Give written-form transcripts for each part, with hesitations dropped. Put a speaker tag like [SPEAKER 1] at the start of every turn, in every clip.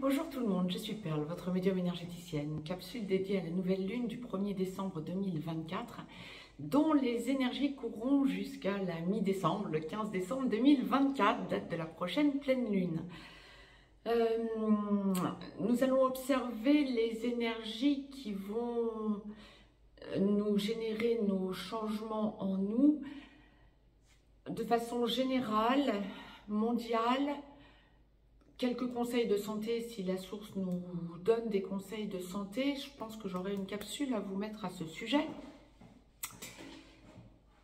[SPEAKER 1] Bonjour tout le monde, je suis Perle, votre médium énergéticienne. Capsule dédiée à la nouvelle lune du 1er décembre 2024, dont les énergies courront jusqu'à la mi-décembre, le 15 décembre 2024, date de la prochaine pleine lune. Nous allons observer les énergies qui vont nous générer nos changements en nous de façon générale, mondiale. Quelques conseils de santé, si la source nous donne des conseils de santé, je pense que j'aurai une capsule à vous mettre à ce sujet.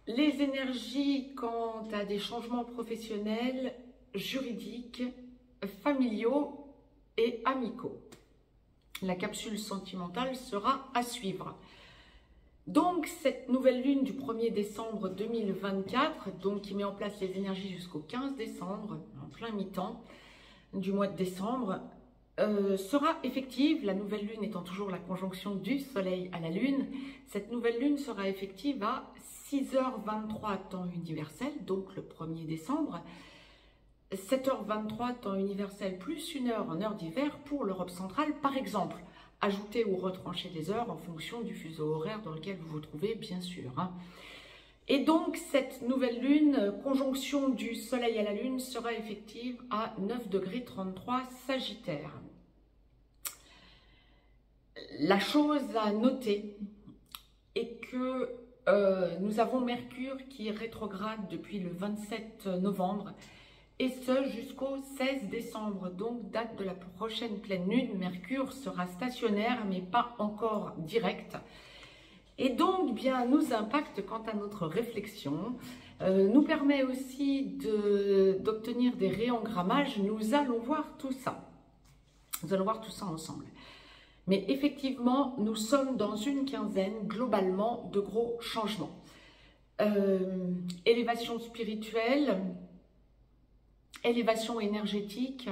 [SPEAKER 1] Les énergies quant à des changements professionnels, juridiques, familiaux et amicaux. La capsule sentimentale sera à suivre. Donc, cette nouvelle lune du 1er décembre 2024, donc, qui met en place les énergies jusqu'au 15 décembre, en plein mi-temps du mois de décembre, sera effective, la nouvelle lune étant toujours la conjonction du soleil à la lune. Cette nouvelle lune sera effective à 6h23 temps universel, donc le 1er décembre, 7h23 temps universel plus 1 heure en heure d'hiver pour l'Europe centrale, par exemple. Ajoutez ou retranchez des heures en fonction du fuseau horaire dans lequel vous vous trouvez, bien sûr. Et donc, cette nouvelle lune, conjonction du soleil à la lune, sera effective à 9°33 Sagittaire. La chose à noter est que nous avons Mercure qui est rétrograde depuis le 27 novembre et ce jusqu'au 16 décembre. Donc, date de la prochaine pleine lune, Mercure sera stationnaire mais pas encore direct. Et donc, bien, nous impacte quant à notre réflexion, nous permet aussi d'obtenir des réengrammages. Nous allons voir tout ça. Nous allons voir tout ça ensemble. Mais effectivement, nous sommes dans une quinzaine, globalement, de gros changements. Élévation spirituelle, élévation énergétique,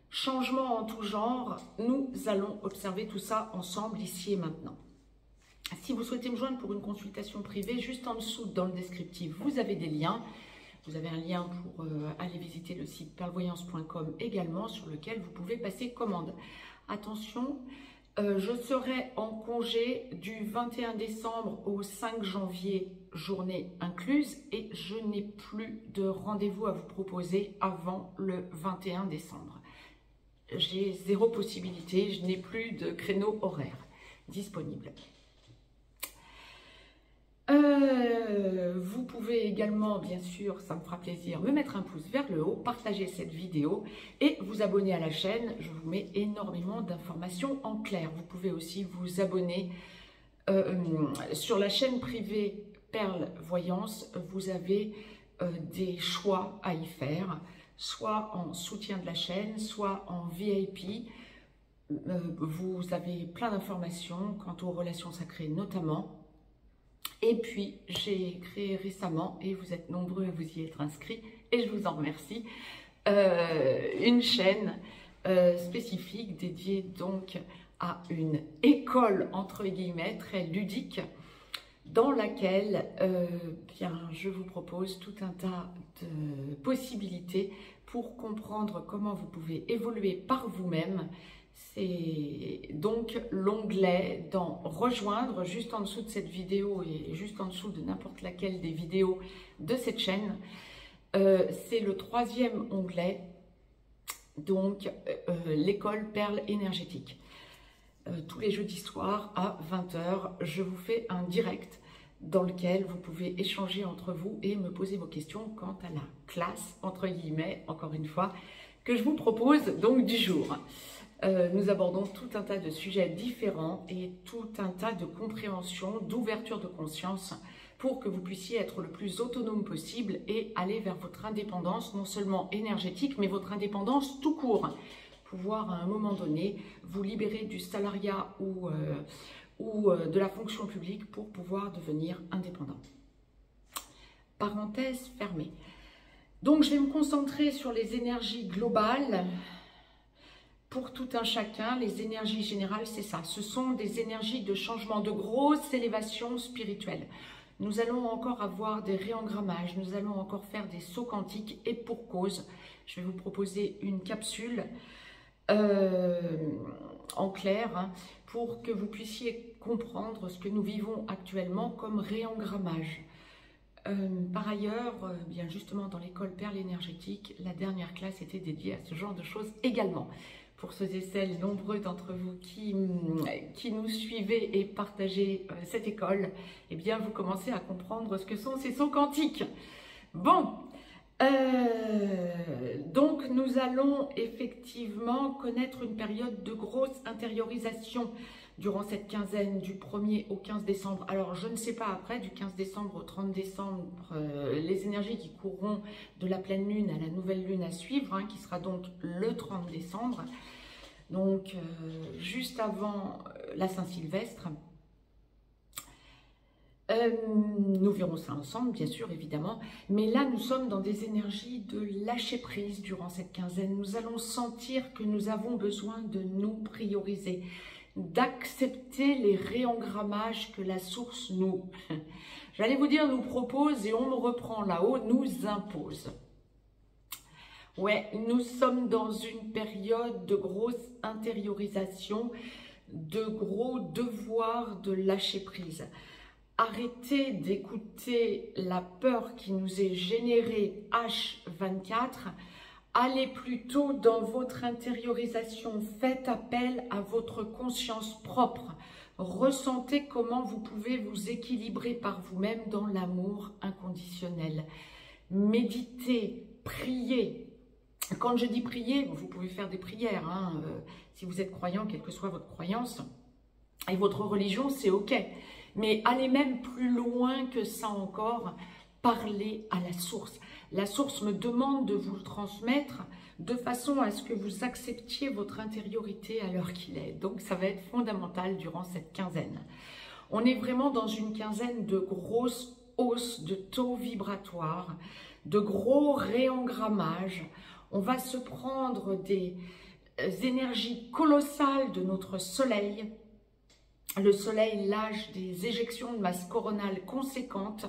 [SPEAKER 1] changement en tout genre. Nous allons observer tout ça ensemble, ici et maintenant. Si vous souhaitez me joindre pour une consultation privée, juste en dessous dans le descriptif, vous avez des liens. Vous avez un lien pour aller visiter le site perlevoyance.com également, sur lequel vous pouvez passer commande. Attention, je serai en congé du 21 décembre au 5 janvier, journée incluse, et je n'ai plus de rendez-vous à vous proposer avant le 21 décembre. J'ai zéro possibilité, je n'ai plus de créneau horaire disponible. Vous pouvez également, bien sûr, ça me fera plaisir, me mettre un pouce vers le haut, partager cette vidéo et vous abonner à la chaîne. Je vous mets énormément d'informations en clair. Vous pouvez aussi vous abonner sur la chaîne privée Perle Voyance. Vous avez des choix à y faire, soit en soutien de la chaîne, soit en VIP. Vous avez plein d'informations quant aux relations sacrées notamment. Et puis, j'ai créé récemment, et vous êtes nombreux à vous y être inscrits, et je vous en remercie, une chaîne spécifique dédiée donc à une école, entre guillemets, très ludique, dans laquelle bien, je vous propose tout un tas de possibilités pour comprendre comment vous pouvez évoluer par vous-même. C'est donc l'onglet dans rejoindre, juste en dessous de cette vidéo et juste en dessous de n'importe laquelle des vidéos de cette chaîne. C'est le troisième onglet, donc l'école Perle énergétique. Tous les jeudis soirs à 20 h, je vous fais un direct dans lequel vous pouvez échanger entre vous et me poser vos questions quant à la classe, entre guillemets, encore une fois, que je vous propose donc du jour. Nous abordons tout un tas de sujets différents et tout un tas de compréhension, d'ouverture de conscience pour que vous puissiez être le plus autonome possible et aller vers votre indépendance, non seulement énergétique, mais votre indépendance tout court. Pouvoir à un moment donné vous libérer du salariat ou de la fonction publique pour pouvoir devenir indépendant. Parenthèse fermée. Donc je vais me concentrer sur les énergies globales. Pour tout un chacun, les énergies générales, c'est ça. Ce sont des énergies de changement, de grosses élévations spirituelles. Nous allons encore avoir des réengrammages, nous allons encore faire des sauts quantiques et pour cause. Je vais vous proposer une capsule en clair, hein, pour que vous puissiez comprendre ce que nous vivons actuellement comme réengrammage. Par ailleurs, bien justement dans l'école Perles énergétiques, la dernière classe était dédiée à ce genre de choses également. Pour ceux et celles nombreux d'entre vous qui nous suivez et partagez cette école, eh bien vous commencez à comprendre ce que sont ces sauts quantiques. Bon, donc nous allons effectivement connaître une période de grosse intériorisation durant cette quinzaine du 1er au 15 décembre. Alors je ne sais pas après, du 15 décembre au 30 décembre, les énergies qui courront de la pleine lune à la nouvelle lune à suivre, hein, qui sera donc le 30 décembre, donc juste avant la Saint-Sylvestre. Nous verrons ça ensemble, bien sûr, évidemment. Mais là, nous sommes dans des énergies de lâcher prise durant cette quinzaine. Nous allons sentir que nous avons besoin de nous prioriser, d'accepter les réengrammages que la source nous, j'allais vous dire, nous propose, et on me reprend là-haut, nous impose. Ouais, nous sommes dans une période de grosse intériorisation, de gros devoirs de lâcher prise. Arrêtez d'écouter la peur qui nous est générée H24. Allez plutôt dans votre intériorisation. Faites appel à votre conscience propre. Ressentez comment vous pouvez vous équilibrer par vous-même dans l'amour inconditionnel. Méditez, priez. Quand je dis prier, vous pouvez faire des prières. Hein, si vous êtes croyant, quelle que soit votre croyance et votre religion, c'est ok. Mais allez même plus loin que ça encore, parlez à la source. La source me demande de vous le transmettre de façon à ce que vous acceptiez votre intériorité à l'heure qu'il est. Donc ça va être fondamental durant cette quinzaine. On est vraiment dans une quinzaine de grosses hausses de taux vibratoires, de gros réengrammages. On va se prendre des énergies colossales de notre soleil. Le soleil lâche des éjections de masse coronale conséquentes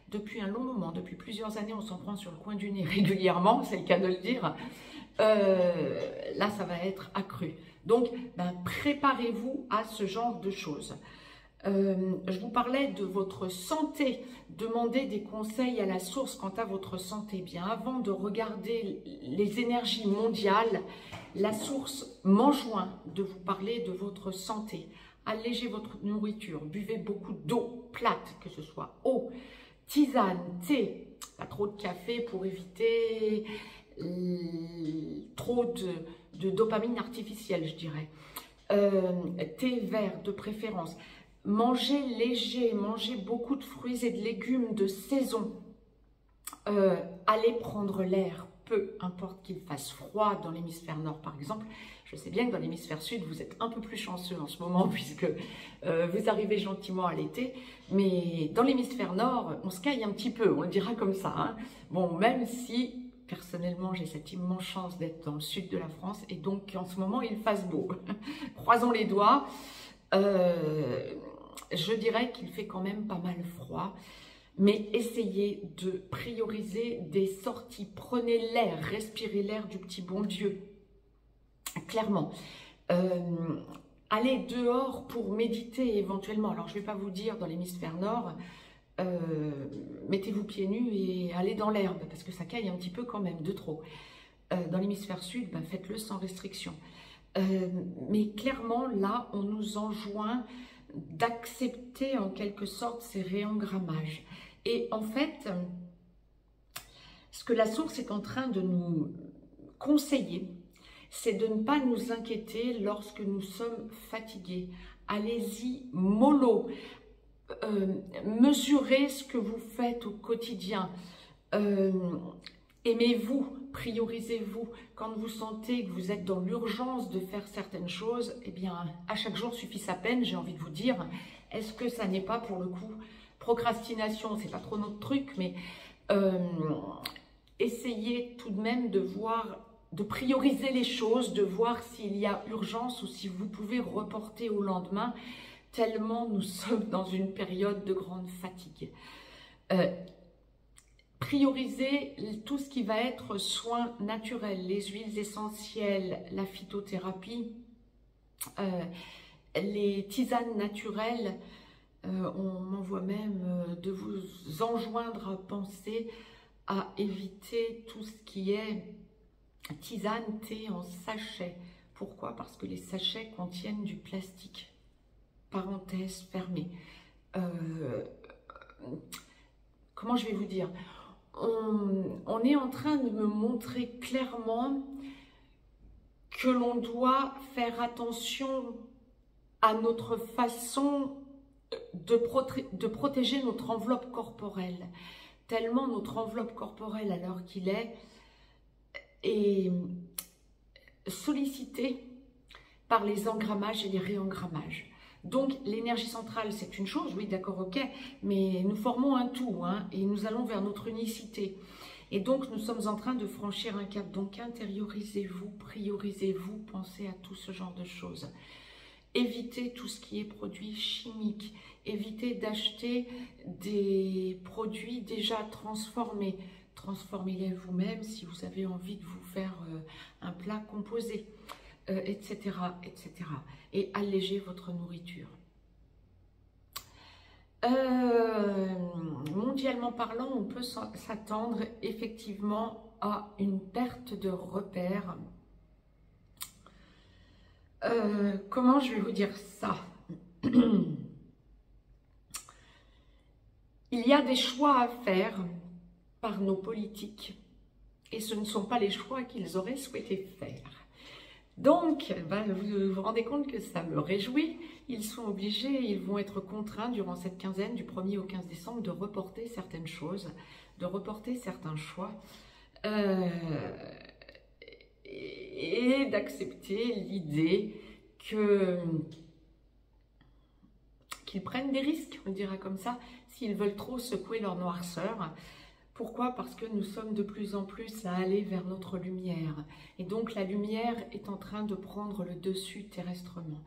[SPEAKER 1] depuis un long moment, depuis plusieurs années, on s'en prend sur le coin du nez régulièrement, c'est le cas de le dire. Là, ça va être accru. Donc, préparez-vous à ce genre de choses. Je vous parlais de votre santé. Demandez des conseils à la source quant à votre santé. Bien, avant de regarder les énergies mondiales, la source m'enjoint de vous parler de votre santé. Allégez votre nourriture, buvez beaucoup d'eau plate, que ce soit eau, tisane, thé, pas trop de café pour éviter trop de dopamine artificielle, je dirais. Thé vert de préférence. Mangez léger, mangez beaucoup de fruits et de légumes de saison. Allez prendre l'air, peu importe qu'il fasse froid dans l'hémisphère nord par exemple. Je sais bien que dans l'hémisphère sud, vous êtes un peu plus chanceux en ce moment puisque vous arrivez gentiment à l'été. Mais dans l'hémisphère nord, on se caille un petit peu, on le dira comme ça. Hein. Bon, même si personnellement, j'ai cette immense chance d'être dans le sud de la France et donc qu'en ce moment, il fasse beau. Croisons les doigts. Je dirais qu'il fait quand même pas mal froid. Mais essayez de prioriser des sorties. Prenez l'air, respirez l'air du petit bon Dieu. Clairement. Allez dehors pour méditer éventuellement. Alors, je ne vais pas vous dire dans l'hémisphère nord, mettez-vous pieds nus et allez dans l'herbe, parce que ça caille un petit peu quand même, de trop. Dans l'hémisphère sud, faites-le sans restriction. Mais clairement, là, on nous enjoint d'accepter en quelque sorte ces réengrammages. Et en fait, ce que la source est en train de nous conseiller, c'est de ne pas nous inquiéter lorsque nous sommes fatigués. Allez-y mollo. Mesurez ce que vous faites au quotidien. Aimez-vous, priorisez-vous. Quand vous sentez que vous êtes dans l'urgence de faire certaines choses, eh bien, à chaque jour suffit sa peine, j'ai envie de vous dire. Est-ce que ça n'est pas pour le coup procrastination? C'est pas trop notre truc, mais essayez tout de même de voir, de prioriser les choses, de voir s'il y a urgence ou si vous pouvez reporter au lendemain, tellement nous sommes dans une période de grande fatigue. Priorisez tout ce qui va être soins naturels, les huiles essentielles, la phytothérapie, les tisanes naturelles. On m'envoie même de vous enjoindre à penser à éviter tout ce qui est tisane, thé en sachet. Pourquoi? Parce que les sachets contiennent du plastique. Parenthèse fermée. Comment je vais vous dire? On est en train de me montrer clairement que l'on doit faire attention à notre façon de protéger notre enveloppe corporelle. Tellement notre enveloppe corporelle, à l'heure qu'il est sollicitée par les engrammages et les réengrammages. Donc l'énergie centrale, c'est une chose, oui d'accord, ok, mais nous formons un tout, hein, et nous allons vers notre unicité. Et donc nous sommes en train de franchir un cap. Donc intériorisez-vous, priorisez-vous, pensez à tout ce genre de choses. Évitez tout ce qui est produits chimiques, évitez d'acheter des produits déjà transformés. Transformez-les vous-même si vous avez envie de vous faire un plat composé, etc., etc. Et allégez votre nourriture. Mondialement parlant, on peut s'attendre effectivement à une perte de repères. Comment je vais vous dire ça? Il y a des choix à faire par nos politiques et ce ne sont pas les choix qu'ils auraient souhaité faire. Donc, vous vous rendez compte que ça me réjouit. Ils sont obligés, ils vont être contraints durant cette quinzaine du 1er au 15 décembre de reporter certaines choses, de reporter certains choix et d'accepter l'idée qu'ils prennent des risques, on dira comme ça, s'ils veulent trop secouer leur noirceur. Pourquoi? Parce que nous sommes de plus en plus à aller vers notre lumière. Et donc la lumière est en train de prendre le dessus terrestrement.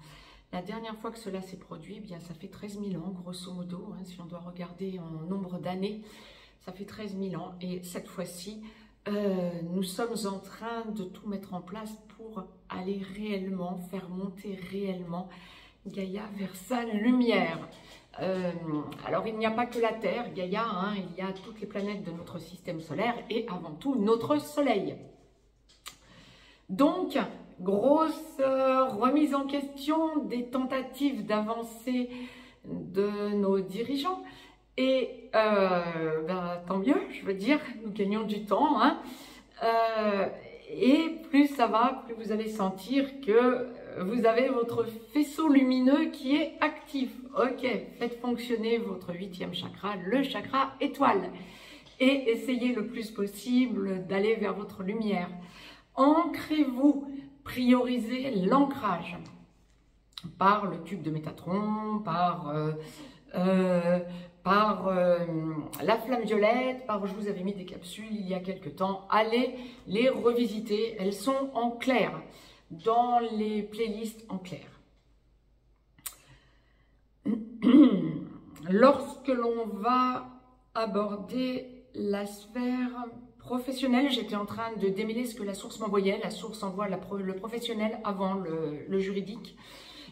[SPEAKER 1] La dernière fois que cela s'est produit, eh bien, ça fait 13 000 ans, grosso modo, hein, si on doit regarder en nombre d'années, ça fait 13 000 ans. Et cette fois-ci, nous sommes en train de tout mettre en place pour aller réellement, faire monter réellement Gaïa vers sa lumière. Alors il n'y a pas que la Terre, Gaïa, hein, il y a toutes les planètes de notre système solaire et avant tout notre Soleil. Donc, grosse remise en question des tentatives d'avancée de nos dirigeants. Et tant mieux, je veux dire, nous gagnons du temps. Hein. Et plus ça va, plus vous allez sentir que vous avez votre faisceau lumineux qui est actif. Ok, faites fonctionner votre 8e chakra, le chakra étoile. Et essayez le plus possible d'aller vers votre lumière. Ancrez-vous, priorisez l'ancrage par le tube de Métatron, par la flamme violette, je vous avais mis des capsules il y a quelques temps. Allez les revisiter, elles sont en clair, dans les playlists en clair. Lorsque l'on va aborder la sphère professionnelle, j'étais en train de démêler ce que la source m'envoyait. La source envoie le professionnel avant le juridique.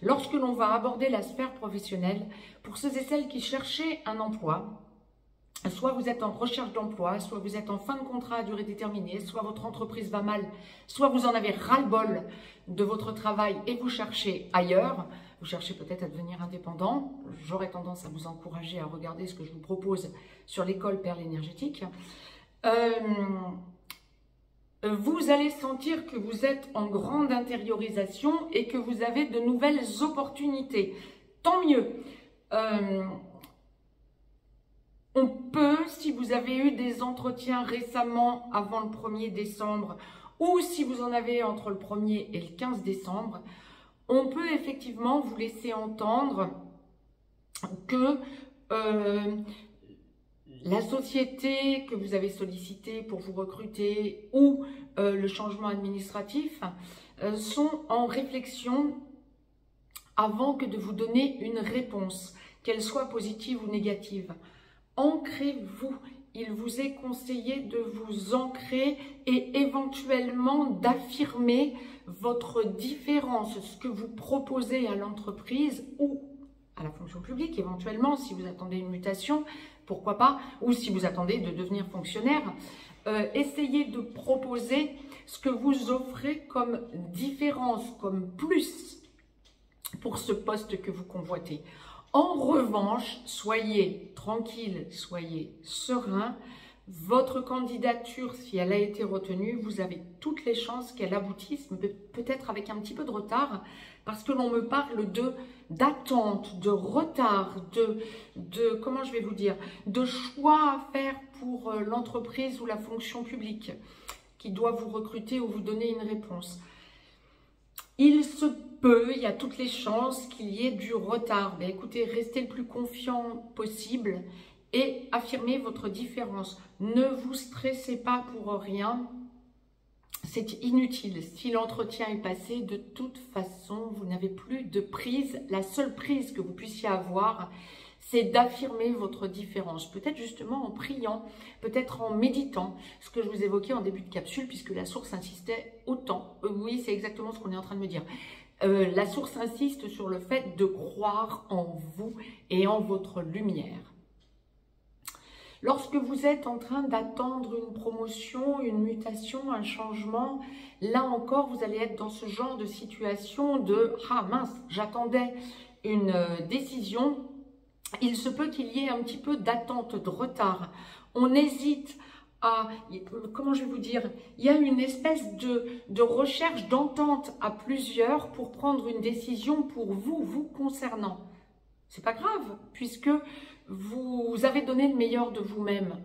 [SPEAKER 1] Lorsque l'on va aborder la sphère professionnelle, pour ceux et celles qui cherchaient un emploi, soit vous êtes en recherche d'emploi, soit vous êtes en fin de contrat à durée déterminée, soit votre entreprise va mal, soit vous en avez ras-le-bol de votre travail et vous cherchez ailleurs, vous cherchez peut-être à devenir indépendant, j'aurais tendance à vous encourager à regarder ce que je vous propose sur l'école Perle énergétique. Vous allez sentir que vous êtes en grande intériorisation et que vous avez de nouvelles opportunités. Tant mieux. On peut, si vous avez eu des entretiens récemment avant le 1er décembre ou si vous en avez entre le 1er et le 15 décembre, on peut effectivement vous laisser entendre que la société que vous avez sollicitée pour vous recruter ou le changement administratif sont en réflexion avant que de vous donner une réponse, qu'elle soit positive ou négative. Ancrez-vous, il vous est conseillé de vous ancrer et éventuellement d'affirmer votre différence, ce que vous proposez à l'entreprise ou à la fonction publique, éventuellement, si vous attendez une mutation, pourquoi pas, ou si vous attendez de devenir fonctionnaire. Essayez de proposer ce que vous offrez comme différence, comme plus pour ce poste que vous convoitez. En revanche, soyez tranquille, soyez serein. Votre candidature, si elle a été retenue, vous avez toutes les chances qu'elle aboutisse, peut-être avec un petit peu de retard, parce que l'on me parle d'attente, de retard, comment je vais vous dire, de choix à faire pour l'entreprise ou la fonction publique qui doit vous recruter ou vous donner une réponse. Il se peut, il y a toutes les chances qu'il y ait du retard. Mais écoutez, restez le plus confiant possible et affirmez votre différence. Ne vous stressez pas pour rien. C'est inutile. Si l'entretien est passé, de toute façon, vous n'avez plus de prise. La seule prise que vous puissiez avoir, c'est d'affirmer votre différence. Peut-être justement en priant, peut-être en méditant, ce que je vous évoquais en début de capsule, puisque la source insistait autant. Oui, c'est exactement ce qu'on est en train de me dire. La source insiste sur le fait de croire en vous et en votre lumière. Lorsque vous êtes en train d'attendre une promotion, une mutation, un changement, là encore, vous allez être dans ce genre de situation de « Ah mince, j'attendais une décision ». Il se peut qu'il y ait un petit peu d'attente, de retard. On hésite à, comment je vais vous dire, il y a une espèce de recherche d'entente à plusieurs pour prendre une décision pour vous concernant. C'est pas grave, puisque vous avez donné le meilleur de vous-même.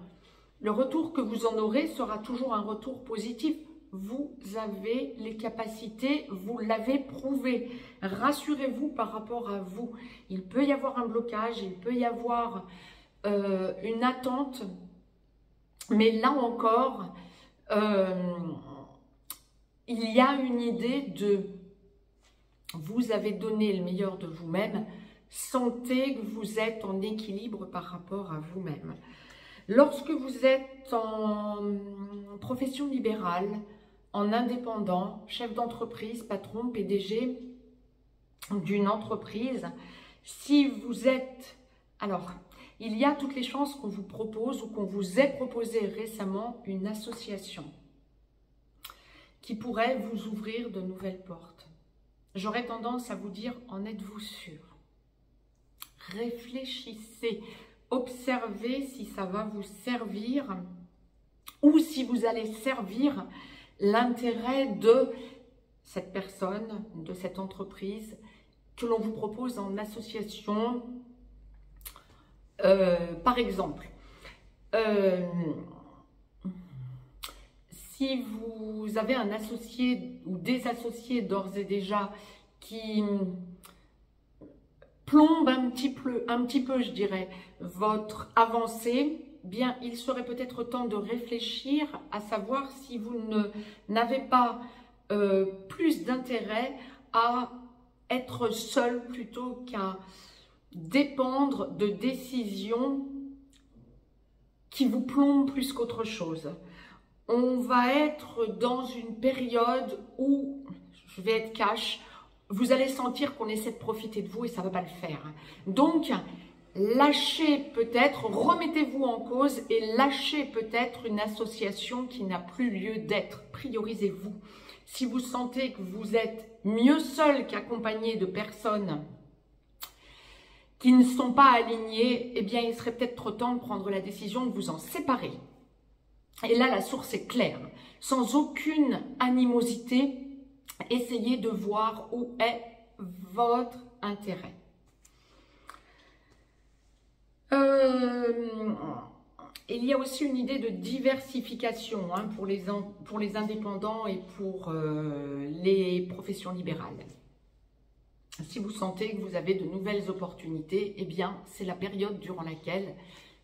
[SPEAKER 1] Le retour que vous en aurez sera toujours un retour positif. Vous avez les capacités, vous l'avez prouvé. Rassurez-vous par rapport à vous. Il peut y avoir un blocage, il peut y avoir une attente, mais là encore, il y a une idée de vous avez donné le meilleur de vous-même. Sentez que vous êtes en équilibre par rapport à vous-même. Lorsque vous êtes en profession libérale, en indépendant, chef d'entreprise, patron, PDG d'une entreprise, si vous êtes... Alors, il y a toutes les chances qu'on vous propose ou qu'on vous ait proposé récemment une association qui pourrait vous ouvrir de nouvelles portes. J'aurais tendance à vous dire, en êtes-vous sûr? Réfléchissez, observez si ça va vous servir ou si vous allez servir l'intérêt de cette personne, de cette entreprise que l'on vous propose en association. Par exemple, si vous avez un associé ou des associés d'ores et déjà qui plombe un petit peu, je dirais, votre avancée, bien, il serait peut-être temps de réfléchir à savoir si vous n'avez pas plus d'intérêt à être seul plutôt qu'à dépendre de décisions qui vous plombent plus qu'autre chose. On va être dans une période où, je vais être cash, vous allez sentir qu'on essaie de profiter de vous et ça ne va pas le faire. Donc, lâchez peut-être, remettez-vous en cause et lâchez peut-être une association qui n'a plus lieu d'être. Priorisez-vous. Si vous sentez que vous êtes mieux seul qu'accompagné de personnes qui ne sont pas alignées, eh bien, il serait peut-être temps de prendre la décision de vous en séparer. Et là, la source est claire. Sans aucune animosité, essayez de voir où est votre intérêt. Il y a aussi une idée de diversification pour les indépendants et pour les professions libérales. Si vous sentez que vous avez de nouvelles opportunités, eh bien, c'est la période durant laquelle,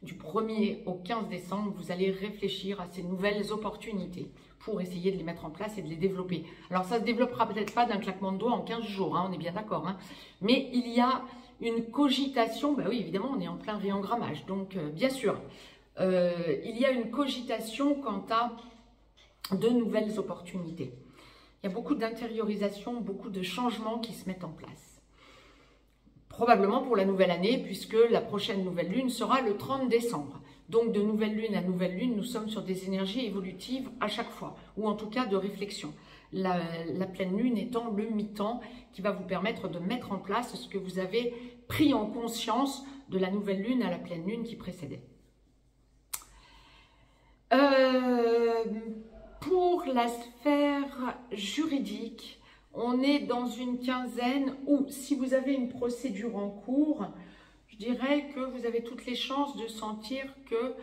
[SPEAKER 1] du 1er au 15 décembre, vous allez réfléchir à ces nouvelles opportunités pour essayer de les mettre en place et de les développer. Alors, ça ne se développera peut-être pas d'un claquement de doigts en 15 jours, on est bien d'accord, mais il y a une cogitation, bah oui, évidemment, on est en plein réengrammage, donc bien sûr, il y a une cogitation quant à de nouvelles opportunités. Il y a beaucoup d'intériorisation, beaucoup de changements qui se mettent en place. Probablement pour la nouvelle année, puisque la prochaine nouvelle lune sera le 30 décembre. Donc de nouvelle lune à nouvelle lune, nous sommes sur des énergies évolutives à chaque fois, ou en tout cas de réflexion. La pleine lune étant le mi-temps qui va vous permettre de mettre en place ce que vous avez pris en conscience de la nouvelle lune à la pleine lune qui précédait. Pour la sphère juridique, on est dans une quinzaine où, si vous avez une procédure en cours, je dirais que vous avez toutes les chances de sentir que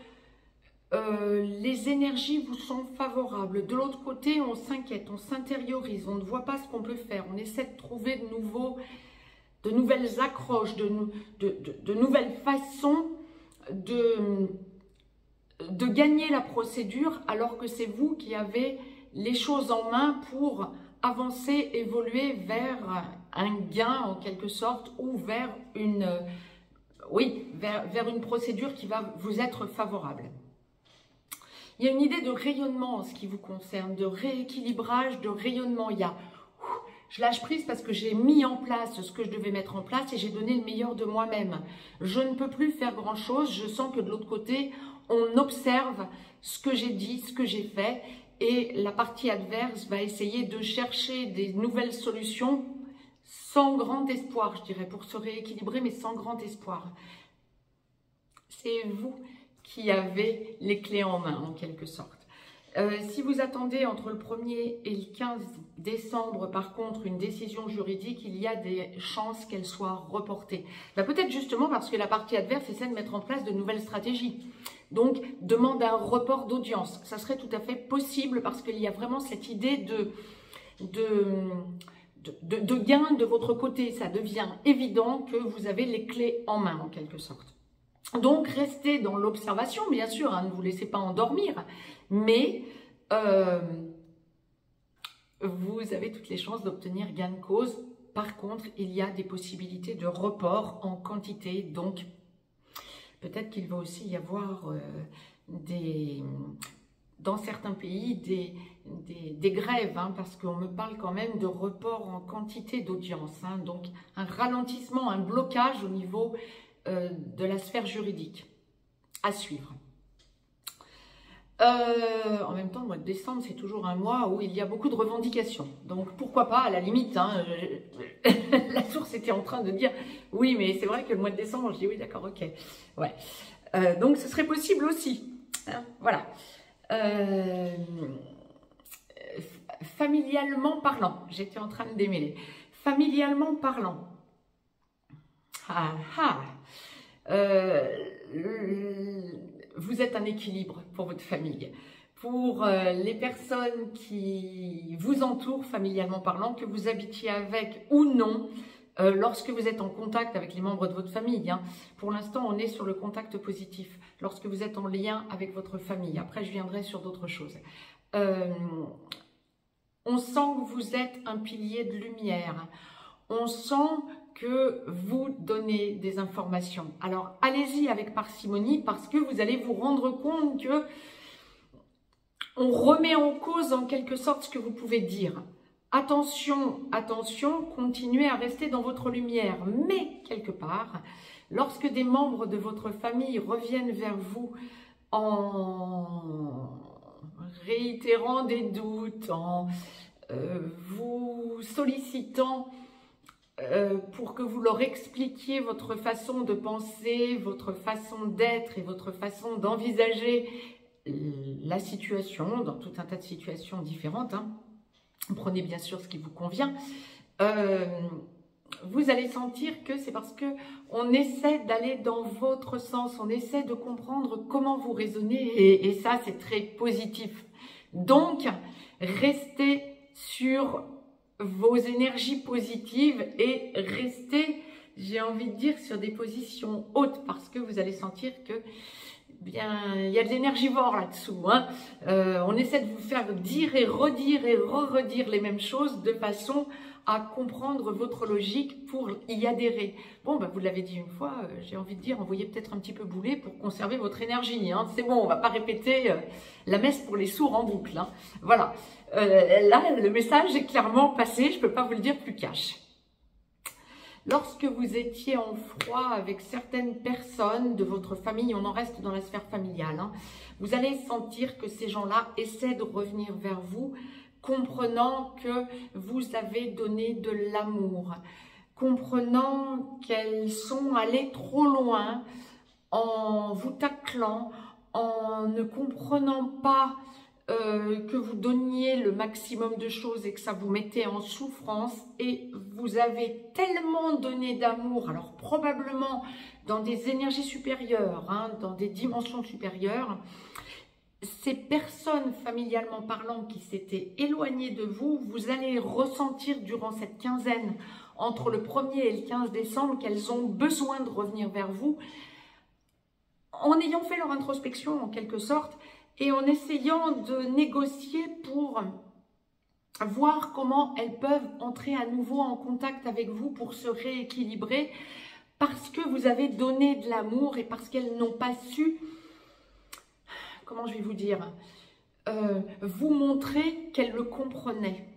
[SPEAKER 1] les énergies vous sont favorables. De l'autre côté, on s'inquiète, on s'intériorise, on ne voit pas ce qu'on peut faire, on essaie de trouver de nouvelles accroches, de nouvelles façons de gagner la procédure, alors que c'est vous qui avez les choses en main pour avancer, évoluer vers un gain en quelque sorte, ou vers vers une procédure qui va vous être favorable. Il y a une idée de rayonnement en ce qui vous concerne, de rééquilibrage, de rayonnement. Il y a, je lâche prise parce que j'ai mis en place ce que je devais mettre en place et j'ai donné le meilleur de moi-même. Je ne peux plus faire grand-chose, je sens que de l'autre côté, on observe ce que j'ai dit, ce que j'ai fait, et la partie adverse va essayer de chercher des nouvelles solutions sans grand espoir, je dirais, pour se rééquilibrer, mais sans grand espoir. C'est vous qui avez les clés en main, en quelque sorte. Si vous attendez entre le 1er et le 15 décembre, par contre, une décision juridique, il y a des chances qu'elle soit reportée. Peut-être justement parce que la partie adverse essaie de mettre en place de nouvelles stratégies. Donc, demande un report d'audience. Ça serait tout à fait possible parce qu'il y a vraiment cette idée de gain de votre côté. Ça devient évident que vous avez les clés en main, en quelque sorte. Donc, restez dans l'observation, bien sûr, hein, ne vous laissez pas endormir, mais vous avez toutes les chances d'obtenir gain de cause. Par contre, il y a des possibilités de report en quantité, donc peut-être qu'il va aussi y avoir dans certains pays des grèves, hein, parce qu'on me parle quand même de report en quantité d'audience, hein, donc un ralentissement, un blocage au niveau de la sphère juridique à suivre. En même temps, le mois de décembre, c'est toujours un mois où il y a beaucoup de revendications. Donc, pourquoi pas, à la limite, hein, la source était en train de dire, oui, mais c'est vrai que le mois de décembre, je dis, oui, d'accord, ok. Ouais. Donc, ce serait possible aussi. Hein, voilà. Familialement parlant, j'étais en train de démêler. Familialement parlant. Vous êtes un équilibre pour votre famille. Pour les personnes qui vous entourent, familialement parlant, que vous habitiez avec ou non, lorsque vous êtes en contact avec les membres de votre famille, hein, pour l'instant, on est sur le contact positif. Lorsque vous êtes en lien avec votre famille, après, je viendrai sur d'autres choses. On sent que vous êtes un pilier de lumière. On sent que vous donnez des informations. Alors, allez-y avec parcimonie parce que vous allez vous rendre compte que on remet en cause en quelque sorte ce que vous pouvez dire. Attention, attention, continuez à rester dans votre lumière. Mais, quelque part, lorsque des membres de votre famille reviennent vers vous en réitérant des doutes, en vous sollicitant pour que vous leur expliquiez votre façon de penser, votre façon d'être et votre façon d'envisager la situation, dans tout un tas de situations différentes, hein. Prenez bien sûr ce qui vous convient. Vous allez sentir que c'est parce que on essaie d'aller dans votre sens, on essaie de comprendre comment vous raisonnez et ça c'est très positif. Donc, restez sur vos énergies positives et restez, j'ai envie de dire, sur des positions hautes parce que vous allez sentir que bien, il y a de l'énergivore là-dessous. Hein. On essaie de vous faire dire et redire les mêmes choses de façon à comprendre votre logique pour y adhérer. Bon, bah, vous l'avez dit une fois, j'ai envie de dire, envoyez peut-être un petit peu bouler pour conserver votre énergie. Hein. C'est bon, on ne va pas répéter la messe pour les sourds en boucle. Hein. Voilà, là, le message est clairement passé, je ne peux pas vous le dire plus cash. Lorsque vous étiez en froid avec certaines personnes de votre famille, on en reste dans la sphère familiale, hein, vous allez sentir que ces gens-là essaient de revenir vers vous, comprenant que vous avez donné de l'amour, comprenant qu'elles sont allées trop loin en vous taclant, en ne comprenant pas que vous donniez le maximum de choses et que ça vous mettait en souffrance, et vous avez tellement donné d'amour, alors probablement dans des énergies supérieures, hein, dans des dimensions supérieures, ces personnes familialement parlant qui s'étaient éloignées de vous, vous allez ressentir durant cette quinzaine, entre le 1er et le 15 décembre, qu'elles ont besoin de revenir vers vous, en ayant fait leur introspection en quelque sorte, et en essayant de négocier pour voir comment elles peuvent entrer à nouveau en contact avec vous pour se rééquilibrer, parce que vous avez donné de l'amour et parce qu'elles n'ont pas su, comment je vais vous dire, vous montrer qu'elles le comprenaient.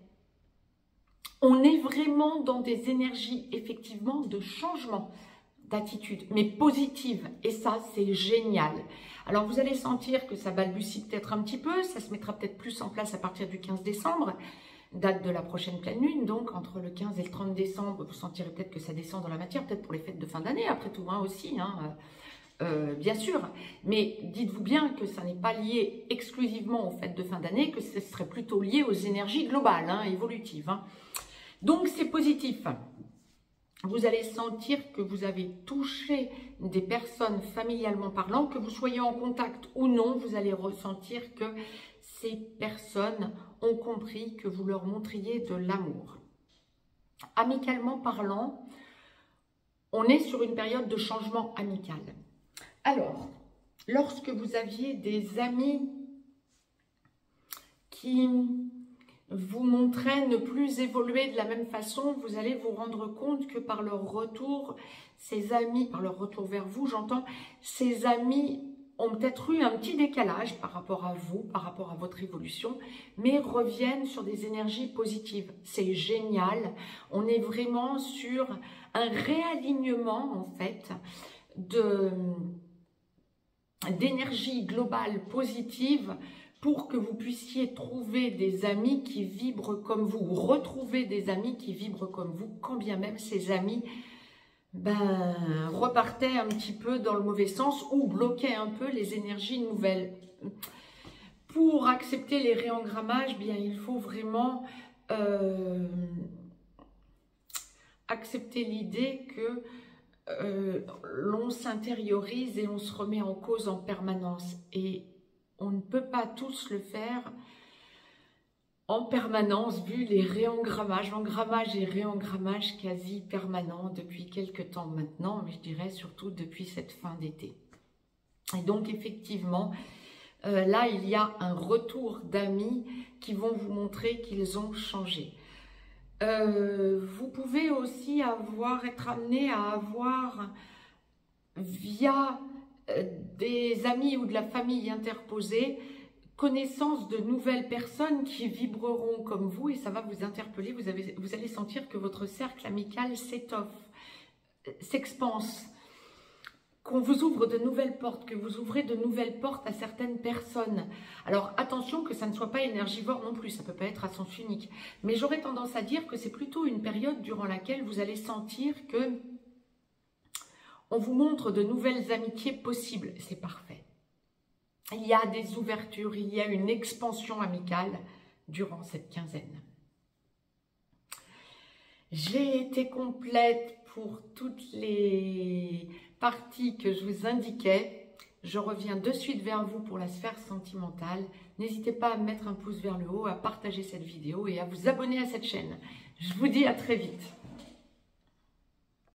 [SPEAKER 1] On est vraiment dans des énergies, effectivement, de changement d'attitude, mais positive, et ça, c'est génial. Alors, vous allez sentir que ça balbutie peut-être un petit peu, ça se mettra peut-être plus en place à partir du 15 décembre, date de la prochaine pleine lune, donc entre le 15 et le 30 décembre, vous sentirez peut-être que ça descend dans la matière, peut-être pour les fêtes de fin d'année, après tout, hein, aussi, hein, bien sûr, mais dites-vous bien que ça n'est pas lié exclusivement aux fêtes de fin d'année, que ce serait plutôt lié aux énergies globales, hein, évolutives. Hein. Donc, c'est positif. Vous allez sentir que vous avez touché des personnes familialement parlant, que vous soyez en contact ou non, vous allez ressentir que ces personnes ont compris que vous leur montriez de l'amour. Amicalement parlant, on est sur une période de changement amical. Alors, lorsque vous aviez des amis qui vous montraient ne plus évoluer de la même façon, vous allez vous rendre compte que par leur retour, ces amis, par leur retour vers vous, j'entends, ces amis ont peut-être eu un petit décalage par rapport à vous, par rapport à votre évolution, mais reviennent sur des énergies positives. C'est génial. On est vraiment sur un réalignement, en fait, d'énergie globale positive, pour que vous puissiez trouver des amis qui vibrent comme vous, ou retrouver des amis qui vibrent comme vous, quand bien même ces amis repartaient un petit peu dans le mauvais sens ou bloquaient un peu les énergies nouvelles. Pour accepter les réengrammages, bien, il faut vraiment accepter l'idée que l'on s'intériorise et on se remet en cause en permanence. Et on ne peut pas tous le faire en permanence, vu les réengrammages, engrammage et réengrammage quasi permanents depuis quelques temps maintenant, mais je dirais surtout depuis cette fin d'été. Et donc effectivement, là il y a un retour d'amis qui vont vous montrer qu'ils ont changé. Vous pouvez aussi être amené à avoir via des amis ou de la famille interposée, connaissance de nouvelles personnes qui vibreront comme vous, et ça va vous interpeller, vous allez sentir que votre cercle amical s'étoffe, s'expanse, qu'on vous ouvre de nouvelles portes, que vous ouvrez de nouvelles portes à certaines personnes. Alors attention que ça ne soit pas énergivore non plus, ça ne peut pas être à sens unique, mais j'aurais tendance à dire que c'est plutôt une période durant laquelle vous allez sentir que on vous montre de nouvelles amitiés possibles. C'est parfait. Il y a des ouvertures, il y a une expansion amicale durant cette quinzaine. J'ai été complète pour toutes les parties que je vous indiquais. Je reviens de suite vers vous pour la sphère sentimentale. N'hésitez pas à mettre un pouce vers le haut, à partager cette vidéo et à vous abonner à cette chaîne. Je vous dis à très vite.